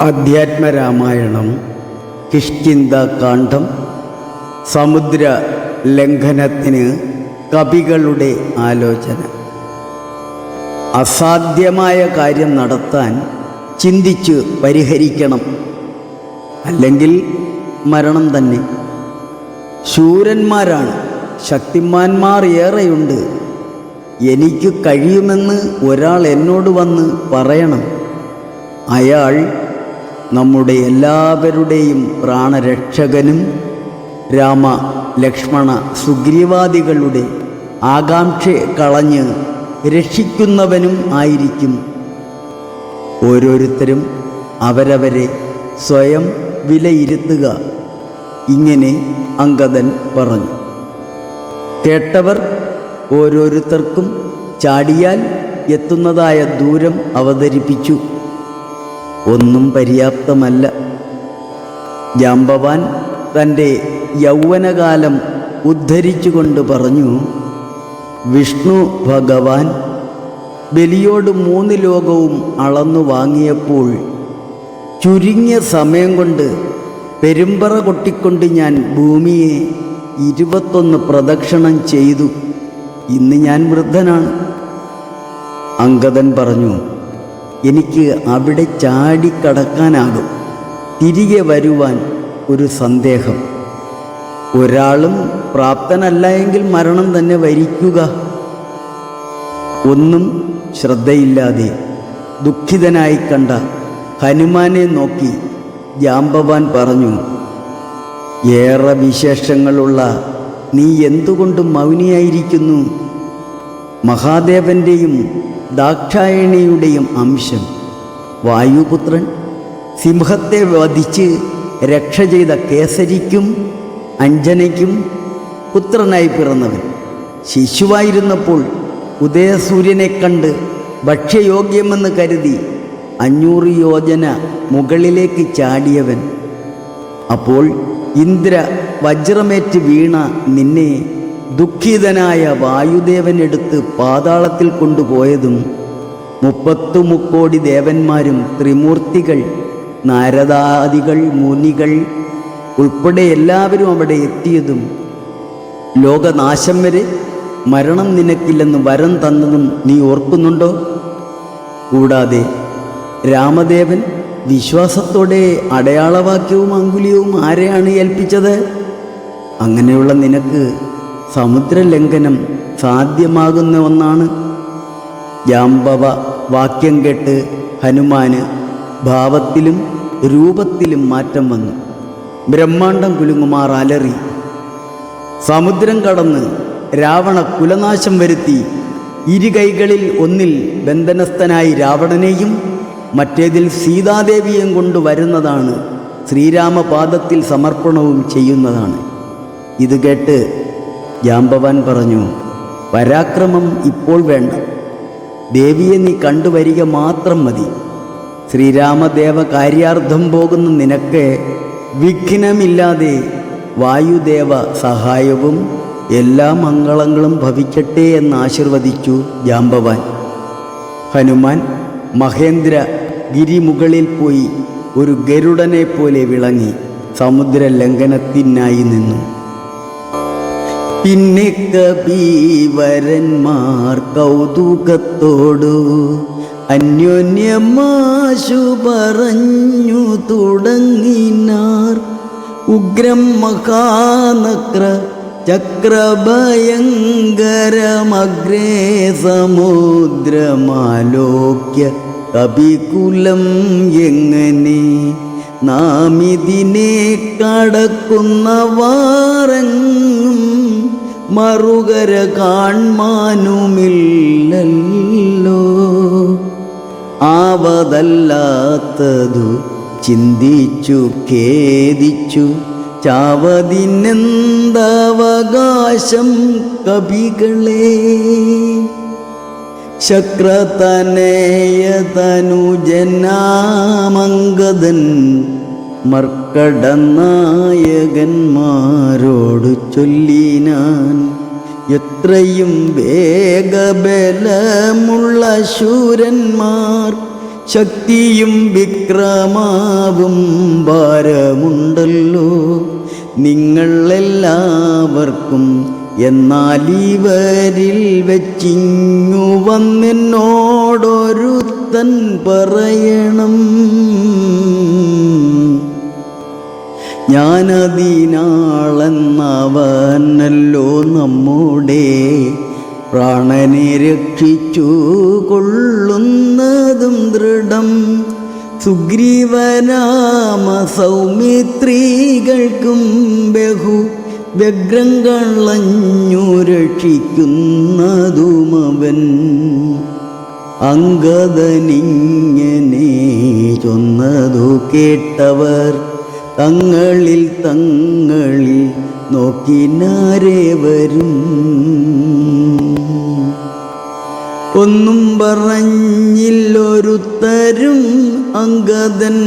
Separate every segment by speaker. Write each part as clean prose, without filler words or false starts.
Speaker 1: അധ്യാത്മരാമായണം കിഷ്കിന്ധാകാന്ഡം. സമുദ്ര ലംഘനത്തിന് കവികളുടെ ആലോചന. അസാധ്യമായ കാര്യം നടത്താൻ ചിന്തിച്ച് പരിഹരിക്കണം, അല്ലെങ്കിൽ മരണം തന്നെ. ശൂരന്മാരാണ്, ശക്തിമാന്മാർ ഏറെയുണ്ട്. എനിക്ക് കഴിയുമെന്ന് ഒരാൾ എന്നോട് വന്ന് പറയണം. അയാൾ നമ്മുടെ എല്ലാവരുടെയും പ്രാണരക്ഷകനും രാമ ലക്ഷ്മണ സുഗ്രീവാദികളുടെ ആകാംക്ഷ കളഞ്ഞ് രക്ഷിക്കുന്നവനും ആയിരിക്കും. ഓരോരുത്തരും അവരവരെ സ്വയം വിലയിരുത്തുക. ഇങ്ങനെ അംഗദൻ പറഞ്ഞു. കേട്ടവർ ഓരോരുത്തർക്കും ചാടിയാൽ എത്തുന്നതായ ദൂരം അവതരിപ്പിച്ചു. ഒന്നും പര്യാപ്തമല്ല. ജാംബവാൻ തൻ്റെ യൗവനകാലം ഉദ്ധരിച്ചുകൊണ്ട് പറഞ്ഞു, വിഷ്ണു ഭഗവാൻ ബലിയോട് 3 ലോകവും അളന്നു വാങ്ങിയപ്പോൾ ചുരുങ്ങിയ സമയം കൊണ്ട് പെരുമ്പറ കൊട്ടിക്കൊണ്ട് ഞാൻ ഭൂമിയെ 21 പ്രദക്ഷിണം ചെയ്തു. ഇന്ന് ഞാൻ വൃദ്ധനാണ്. അംഗദൻ പറഞ്ഞു, എനിക്ക് അവിടെ ചാടിക്കടക്കാനാകും. തിരികെ വരുവാൻ ഒരു സന്ദേഹം. ഒരാളും പ്രാപ്തനല്ല എങ്കിൽ മരണം തന്നെ വരിക്കുക. ഒന്നും ശ്രദ്ധയില്ലാതെ ദുഃഖിതനായി കണ്ട ഹനുമാനെ നോക്കി ജാംബവാൻ പറഞ്ഞു, ഏറെ വിശേഷങ്ങളുള്ള നീ എന്തുകൊണ്ട് മൗനിയായിരിക്കുന്നു? മഹാദേവൻ്റെയും ദാക്ഷായണിയുടെയും അംശം വായുപുത്രൻ, സിംഹത്തെ വധിച്ച് രക്ഷ ചെയ്ത കേസരിക്കും അഞ്ജനയ്ക്കും പുത്രനായി പിറന്നവൻ, ശിശുവായിരുന്നപ്പോൾ ഉദയസൂര്യനെ കണ്ട് ഭക്ഷ്യയോഗ്യമെന്ന് കരുതി 500 യോജന മുകളിലേക്ക് ചാടിയവൻ, അപ്പോൾ ഇന്ദ്ര വജ്രമേറ്റ് വീണ നിന്നെ ദുഃഖിതനായ വായുദേവനെടുത്ത് പാതാളത്തിൽ കൊണ്ടുപോയതും 30 മുക്കോടി ദേവന്മാരും ത്രിമൂർത്തികൾ നാരദാദികൾ മുനികൾ ഉൾപ്പെടെ എല്ലാവരും അവിടെ എത്തിയതും ലോകനാശം വരെ മരണം നിനക്കില്ലെന്ന് വരം തന്നതും നീ ഓർക്കുന്നുണ്ടോ? കൂടാതെ രാമദേവൻ വിശ്വാസത്തോടെ അടയാളവാക്യവും അങ്കുലിയവും ആരെയാണ് ഏൽപ്പിച്ചത്? അങ്ങനെയുള്ള നിനക്ക് സമുദ്രലംഘനം സാധ്യമാകുന്ന ഒന്നാണ്. ജാംബവ വാക്യം കേട്ട് ഹനുമാന് ഭാവത്തിലും രൂപത്തിലും മാറ്റം വന്നു. ബ്രഹ്മാണ്ടം കുലുങ്ങുമാർ അലറി. സമുദ്രം കടന്ന് രാവണ കുലനാശം വരുത്തി 2 കൈകളിൽ ഒന്നിൽ ബന്ധനസ്ഥനായി രാവണനെയും മറ്റേതിൽ സീതാദേവിയെയും കൊണ്ടുവരുന്നതാണ്. ശ്രീരാമപാദത്തിൽ സമർപ്പണവും ചെയ്യുന്നതാണ്. ഇത് കേട്ട് ജാംബവാൻ പറഞ്ഞു, പരാക്രമം ഇപ്പോൾ വേണ്ട. ദേവിയെ നീ കണ്ടുവരിക മാത്രം മതി. ശ്രീരാമദേവ കാര്യാർത്ഥം പോകുന്ന നിനക്ക് വിഘ്നമില്ലാതെ വായുദേവ സഹായവും എല്ലാ മംഗളങ്ങളും ഭവിക്കട്ടെ എന്ന് ആശീർവദിച്ചു ജാംബവാൻ. ഹനുമാൻ മഹേന്ദ്ര ഗിരിമുകളിൽ പോയി ഒരു ഗരുഡനെ പോലെ വിളങ്ങി സമുദ്ര ലംഘനത്തിനായി നിന്നു. പിന്നെ കപീവരന്മാർ കൗതുകത്തോടു അന്യോന്യമാശു പറഞ്ഞു തുടങ്ങിനാർ. ഉഗ്രം മഹാനക്ര ചക്രഭയങ്കരമഗ്രേ സമുദ്രമാലോക്യ കപികുലം എങ്ങനെ നാമിതിനെ കടക്കുന്നവാറെങ്ങും മറുകര കാൺമാനുമില്ലല്ലോ. ആവതല്ലാത്തതു ചിന്തിച്ചു ഖേദിച്ചു ചാവതിനെന്തവകാശം കവികളെ. ശക്രതനേയതനുജനാമംഗദൻ മർക്കടനായകന്മാരോട് ചൊല്ലിനാൻ, എത്രയും വേഗബലമുള്ള ശൂരന്മാർ ശക്തിയും വിക്രമാവും ഭാരമുണ്ടല്ലോ നിങ്ങളെല്ലാവർക്കും. എന്നാൽ ഇവരിൽ വെച്ചിങ്ങു വന്നെന്നോടൊരുത്തൻ പറയണം, ഞാനതിനാളെന്നവനല്ലോ നമ്മുടെ പ്രാണനെ രക്ഷിച്ചു കൊള്ളുന്നതും ദൃഢം. സുഗ്രീവനാമ സൗമിത്രികൾക്കും ബഹു വ്യഗ്രം കളഞ്ഞു രക്ഷിക്കുന്നതുമവൻ. അംഗദനിങ്ങനെ ചൊന്നതു കേട്ടവർ തങ്ങളിൽ നോക്കിനാരേവരും. ഒന്നും പറഞ്ഞില്ലൊരുത്തരും അംഗദൻ.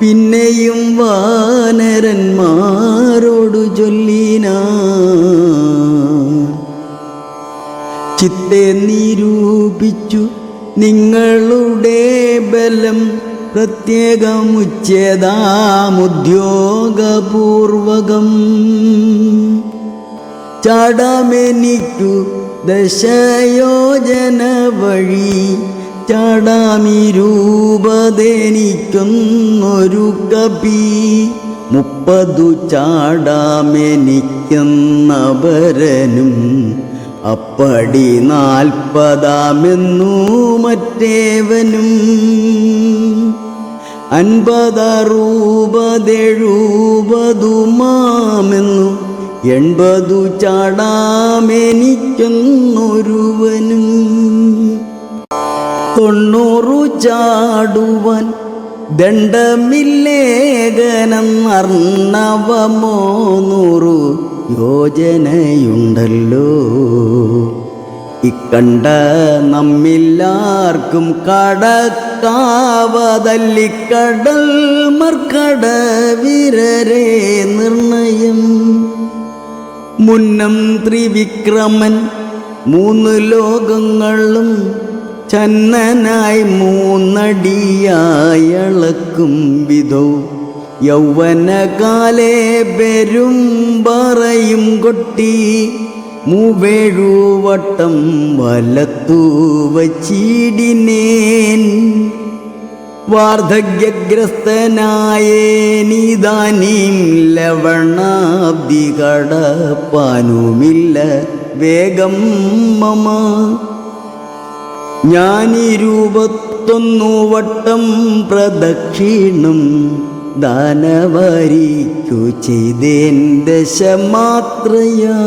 Speaker 1: പിന്നെയും വാനരന്മാരോടു ചൊല്ലിനാൻ, ചിത്തെ നിരൂപിച്ചു നിങ്ങളുടെ ബലം പ്രത്യേകമുച്ഛേദാമുദ്യോഗപൂർവകം. ചാടാമെനിക്കു ദശയോജന വഴി, ചാടാമിരൂപതെനിക്കൊന്നൊരു കപി. 30 ചാടാമെനിക്കെന്നവരനും അപ്പടി 40 മറ്റേവനും. 50 60 80 ചാടാമെനിക്കൊന്നൊരുവനും. 90 ചാടുവാൻ ദണ്ഡമില്ലേഖനെന്നർണവമോ 100 യോജനയുണ്ടല്ലോ. ഇക്കണ്ട നമ്മില്ലാർക്കും കടക്കാവതല്ലിക്കടൽ മർക്കടവീരരെ നിർണയം. മുന്നം ത്രിവിക്രമൻ 3 ലോകങ്ങളും ചന്നനായി 3 അടിയായി അളക്കും വിധോ. യൗവനകാലേ പെരും പറയും കൊട്ടി 7 വട്ടം വലത്തു വച്ചിടിനേൻ. വാർദ്ധക്യഗ്രസ്തനായേനിതാനീം ലവണാബ്ദി കടപ്പാനുമില്ല വേഗം മമ. ഞാൻ 21 വട്ടം പ്രദക്ഷിണം ദാനവാരിക്കു ചെയ്തേൻ ദശമാത്രയാ.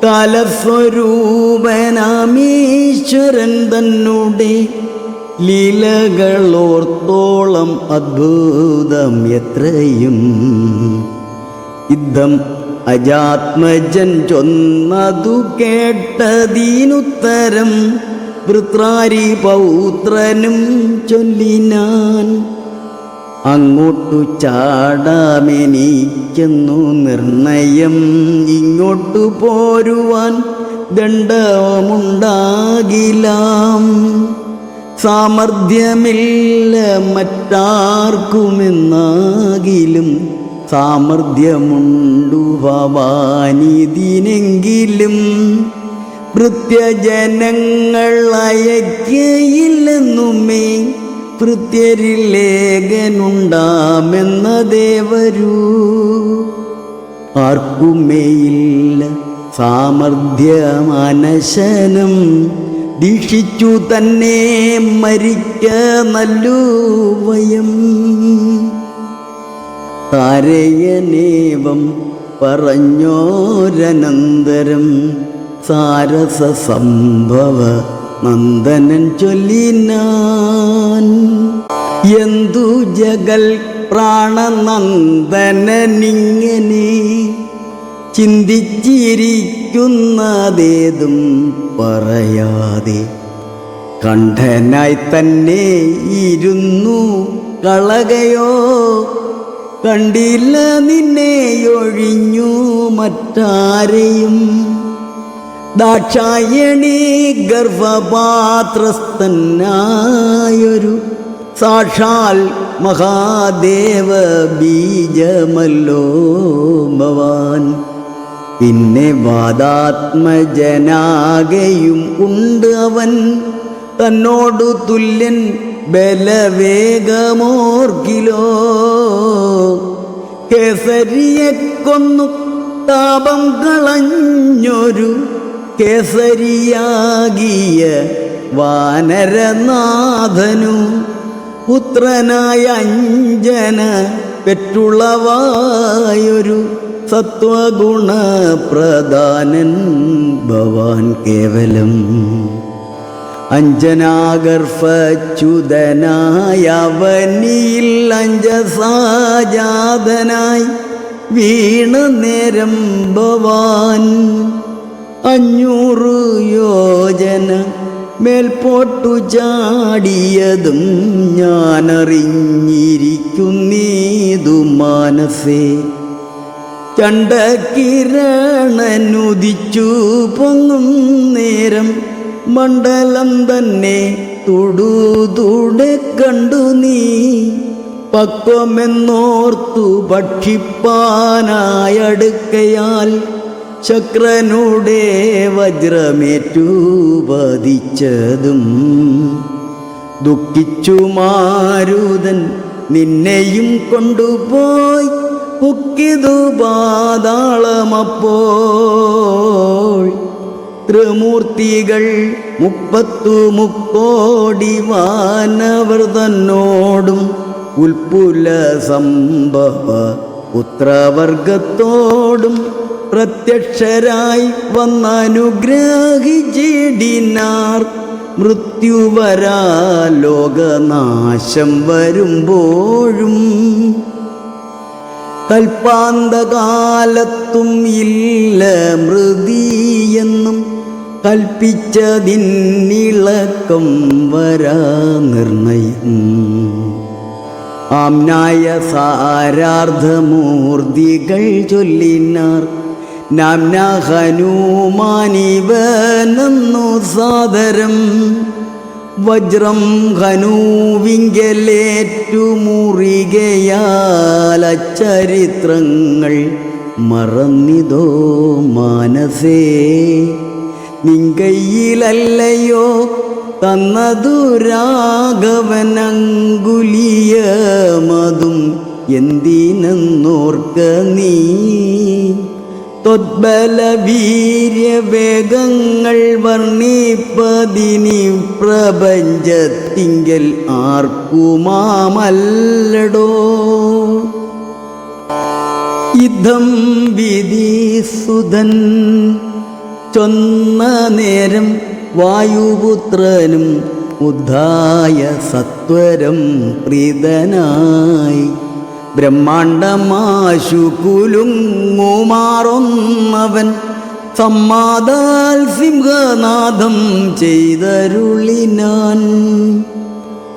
Speaker 1: കാലസ്വരൂപനാമീശ്വരൻ തന്നെ ലീലകളോർത്തോളം അദ്ഭുതം എത്രയും. യുദ്ധം അജാത്മജൻ ചൊന്നതു കേട്ടതീനുത്തരം വൃത്രാരി പൗത്രനും ചൊല്ലിനാൻ, അങ്ങോട്ടു ചാടാമെനിക്കെന്നു നിർണയം. ഇങ്ങോട്ടു പോരുവാൻ ദണ്ഡമുണ്ടാകിലാം. സാമർഥ്യമില്ല മറ്റാർക്കുമെന്നാകിലും സാമർഥ്യമുണ്ടു ഭവാനിതിനെങ്കിലും. ഭൃത്യജനങ്ങൾ അയക്കയില്ലെന്നുമേ ഭൃത്യരിലേഖനുണ്ടാമെന്ന ദേവരു. ആർക്കുമേയില്ല സാമർഥ്യമനശനം, ദീക്ഷിച്ചു തന്നെ മരിക്ക നല്ലു വയം. താരയനേവം പറഞ്ഞോരനന്തരം സാരസ സംഭവ നന്ദനൻ ചൊല്ലിനാൻ, എന്തു ജഗൽ പ്രാണനന്ദനനിങ്ങനെ ചിന്തിച്ചിരിക്കുന്നതേതും പറയാതെ കണ്ഠനായി തന്നെ ഇരുന്നു കളകയോ. കണ്ടില്ല നിന്നെ ഒഴിഞ്ഞു മറ്റാരെയും. ദാക്ഷായണി ഗർഭപാത്രസ്ഥനായൊരു സാക്ഷാൽ മഹാദേവ ബീജമല്ലോ ഭവാൻ. പിന്നെ വാദാത്മജനാകെയും ഉണ്ട് അവൻ, തന്നോടു തുല്യൻ ബലവേഗമോർക്കിലോ. കേസരിയെ കൊന്നു താപം കളഞ്ഞൊരു കേസരിയാകിയ വാനരനാഥനു പുത്രനായ അഞ്ജന പെറ്റുളവായൊരു സത്വഗുണപ്രധാനൻ ഭവാൻ കേവലം. അഞ്ജനാഗർഭച്യുതനായവനിയിൽ അഞ്ജസാജാതനായി വീണ നേരം ഭവാൻ 500 യോജന മേൽപോട്ടു ചാടിയതും ഞാനറിഞ്ഞിരിക്കുന്നീതു മാനസേ. ചണ്ഡകിരണനുദിച്ചു പൊങ്ങും നേരം മണ്ഡലം തന്നെ തുടുതുടെ കണ്ടു നീ. പക്വമെന്നോർത്തു ഭക്ഷിപ്പാനായടുക്കയാൽ ശക്രനുടെ വജ്രമേറ്റു വധിച്ചതും. ദുഃഖിച്ചു മാരുതൻ നിന്നെയും കൊണ്ടുപോയി പൊക്കിതു പാതാളമപ്പോൾ. ത്രിമൂർത്തികൾ 30 മുക്കോടി വാനവർ തന്നോടും ഉൽപ്പുല സംഭവ പുത്രവർഗത്തോടും പ്രത്യക്ഷരായി വന്നനുഗ്രഹിച്ചിടിനാർ. മൃത്യുവരാ ലോകനാശം വരുമ്പോഴും കൽപ്പാന്തകാലത്തും ഇല്ല മൃതിയെന്നും കൽപ്പിച്ചതിന്നിളക്കം വരാ നിർണയം. ആംനായ സാരാർദ്ധമൂർത്തികൾ ചൊല്ലിനാർ. നാംന ഹനുമാനിവനെന്നു സാദരം. വജ്രം ഹനുവിങ്കലേറ്റുമുറികയാൽ ചരിത്രങ്ങൾ മറന്നിതോ മാനസേ. നിങ്കയിലല്ലയോ തന്നതു രാഘവനങ്കുലിയമതും എന്തിനെന്നോർക്ക നീ. ത്വദ്ബല വീര്യവേഗങ്ങൾ വർണ്ണിപ്പതിനി പ്രപഞ്ചത്തിങ്കൽ ആർക്കുമാമല്ലടോ. യുദ്ധം വിധിസുതൻ ചൊന്ന നേരം വായുപുത്രനും ഉദ്ധായ സത്വരം പ്രീതനായി. ബ്രഹ്മാണ്ടമാശു കുലുങ്ങുമാറൊന്നവൻ സമ്മാദാൽ സിംഹനാദം ചെയ്തരുളിനാൻ.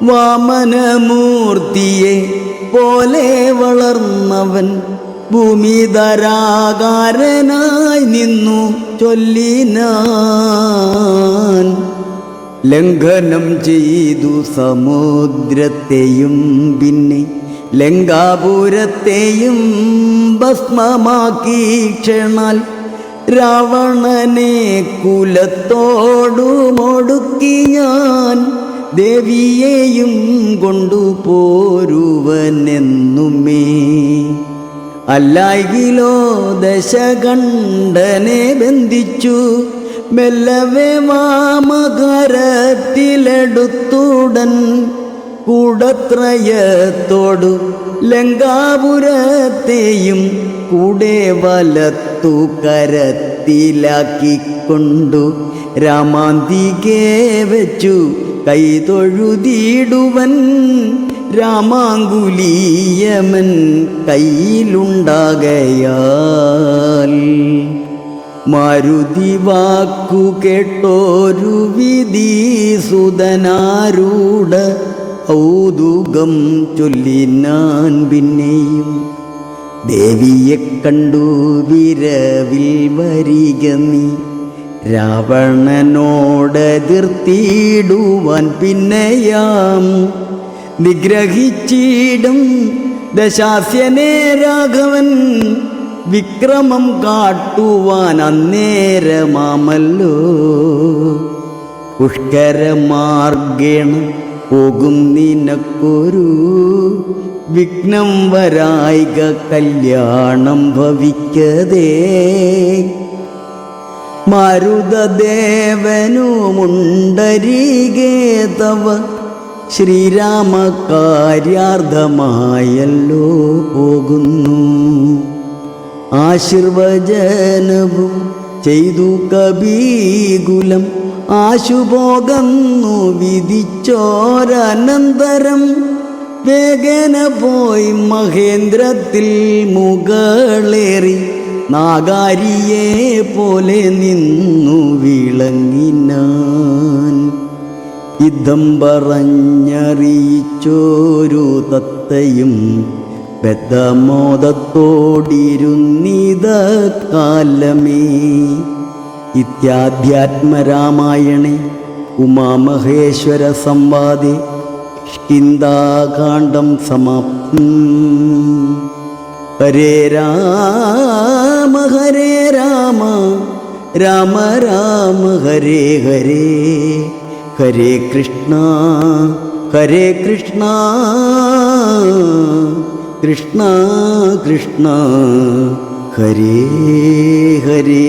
Speaker 1: വാമനമൂർത്തിയെ പോലെ വളർന്നവൻ ഭൂമിധരാകാരനായി നിന്നു ചൊല്ലിനാൻ. ലംഘനം ചെയ്തു സമുദ്രത്തെയും പിന്നെ ലങ്കാപുരത്തെയും ഭസ്മമാക്കി ക്ഷണാൽ രാവണനെ കുലത്തോടുമൊടുക്കി ഞാൻ. ദേവിയെയും കൊണ്ടുപോരുവനെന്നുമേ. അല്ലായികിലോ ദശകണ്ഠനെ ബന്ധിച്ചു മെല്ലവേ വാമകരത്തിലെടുത്തുടൻ. കൂടത്രയത്തോടു ലങ്കാപുരത്തെയും കൂടെ വലത്തു കരത്തിലാക്കിക്കൊണ്ടു രാമാന്തികെ വെച്ചു കൈതൊഴുതിടുവൻ. രാമാങ്കുലീയമൻ കയ്യിലുണ്ടാകയാൽ മാരുതി വാക്കു കേട്ടോരു വിധീസുതനാരൂഢ കൗതുകം ചൊല്ലിനാൻ. പിന്നെയും ദേവിയെ കണ്ടു വിരവിൽ വരിക നീ. രാവണനോടെതിർത്തിടുവാൻ പിന്നെയാം നിഗ്രഹിച്ചിടും ദശാസ്യനെ രാഘവൻ വിക്രമം കാട്ടുവാൻ അന്നേരമാമല്ലോ. പുഷ്കരമാർഗേണ പോകും നിനക്കൊരു വിഘ്നം വരായിക കല്യാണം ഭവിക്കതേ. മരുതദേവനുമുണ്ടരികെ തവ ശ്രീരാമകാര്യാർത്ഥമായല്ലോ പോകുന്നു. ആശീർവചനവും ചെയ്തു കബീകുലം ആശുപോകന്നു വിധിച്ചോരനന്തരം വേഗന പോയി മഹേന്ദ്രത്തിൽ മുകളേറി നാഗാരിയെ പോലെ നിന്നു വിളങ്ങിനാൻ. യുദ്ധം പറഞ്ഞറിയിച്ചോരു തത്തയും ബദ്ധമോദത്തോടിരുന്നിത കാലമേ. ഇത്യാധ്യാത്മരാമായണേ ഉമാമഹേശ്വര സംവാദേ കിന്ദാകാണ്ഡം സമാപ്തം. ഹരേ രാമ ഹരേ രാമ രാമ രാമ ഹരേ ഹരേ. ഹരേ കൃഷ്ണ കൃഷ്ണ കൃഷ്ണ ഹരേ ഹരേ.